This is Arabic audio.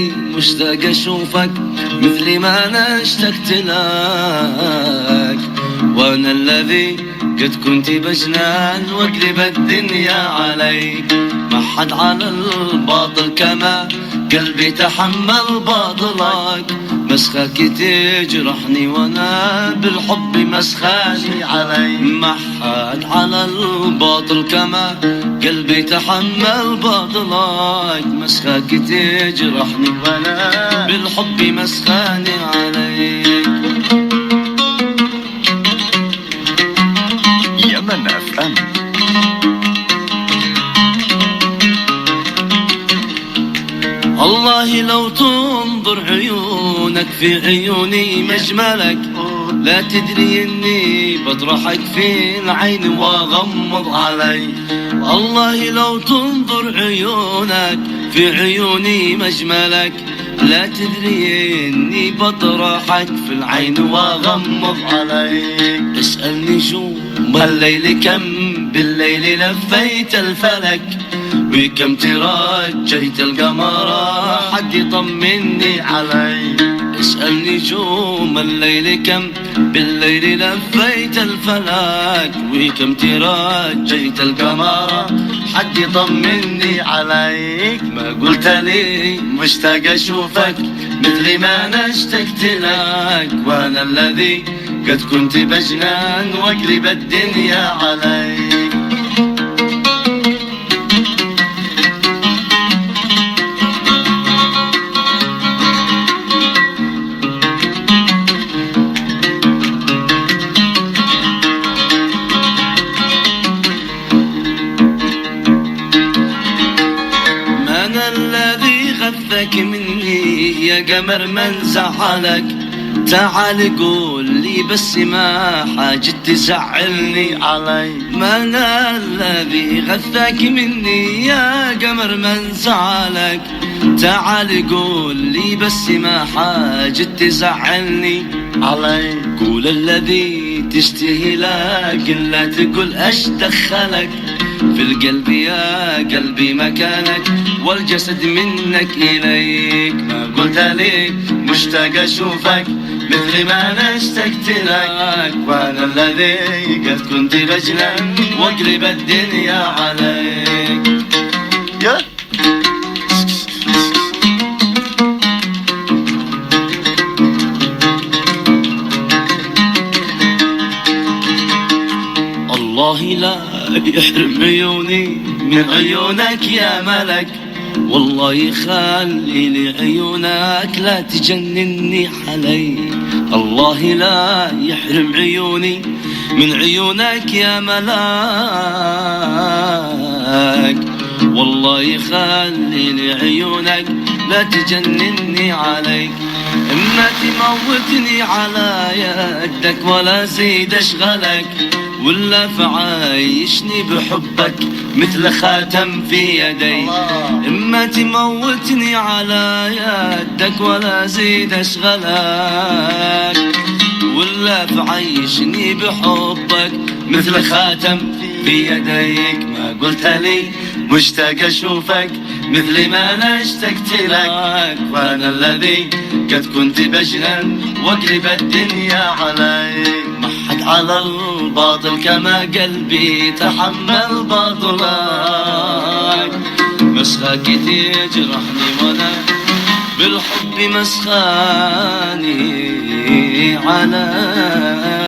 مشتاق اشوفك مثل ما انا اشتقت لك، وانا الذي قد كنت بجنان واقلب الدنيا عليك. ما حد على الباطل كما قلبي تحمل باطلك، مسخك تجرحني وانا بالحب مسخاني عليك. ما حد على الباطل كما قلبي تحمل باطلك، مسخك تجرحني وانا بالحب مسخاني عليك. يمن FM. الله لو تنظر عيونك في عيوني مجملك، لا تدري اني بطرحك في العين واغمض علي. الله لو تنظر عيونك في عيوني مجملك، لا تدري اني بطرحك في العين واغمض عليك. اسألني شو الليل كم بالليل لفيت الفلك، وكم ترجيت القمر حد يطمني علي. اسألني شوم الليل كم بالليل لفيت الفلك، وكم ترجيت القمر حد يطمني عليك. ما قلت لي مشتاق اشوفك مثل ما انا اشتقت لك، وانا الذي قد كنت بجنان واقلب الدنيا عليك. أنا الذي غثك مني يا قمر من زعلك، تعال قول لي بس ما حاجة تزعلني علي. ما أنا الذي غثك مني يا قمر من زعلك، تعال قول لي بس ما حاجة تزعلني علي. قول الذي تشتهي لكن لا تقول اش دخلك، في القلب يا قلبي مكانك والجسد منك إليك. ما قلت لي مشتاق أشوفك مثل ما أنا اشتقت لك، وأنا الذي قد كنت بجنان واقلب الدنيا عليك. الله لا يحرم عيوني من عيونك يا ملك، والله يخلي لي عيونك لا تجنني علي. الله لا يحرم عيوني من عيونك يا ملاك، والله يخلي لي عيونك لا تجنني عليك. اما تموتني على يدك ولا زيد اشغلك، ولا فعايشني بحبك مثل خاتم في يدي. اما تموتني على يدك ولا زيد اشغلك، ولا فعايشني بحبك مثل خاتم في يديك. ما قلت لي مشتاق اشوفك مثل ما انا اشتقت لك، وانا الذي قد كنت بجنان واقلب الدنيا عليك. ما حد على الباطل كما قلبي تحمل باطلك، مسخك تجرحني وانا بالحب مسخاني عليك.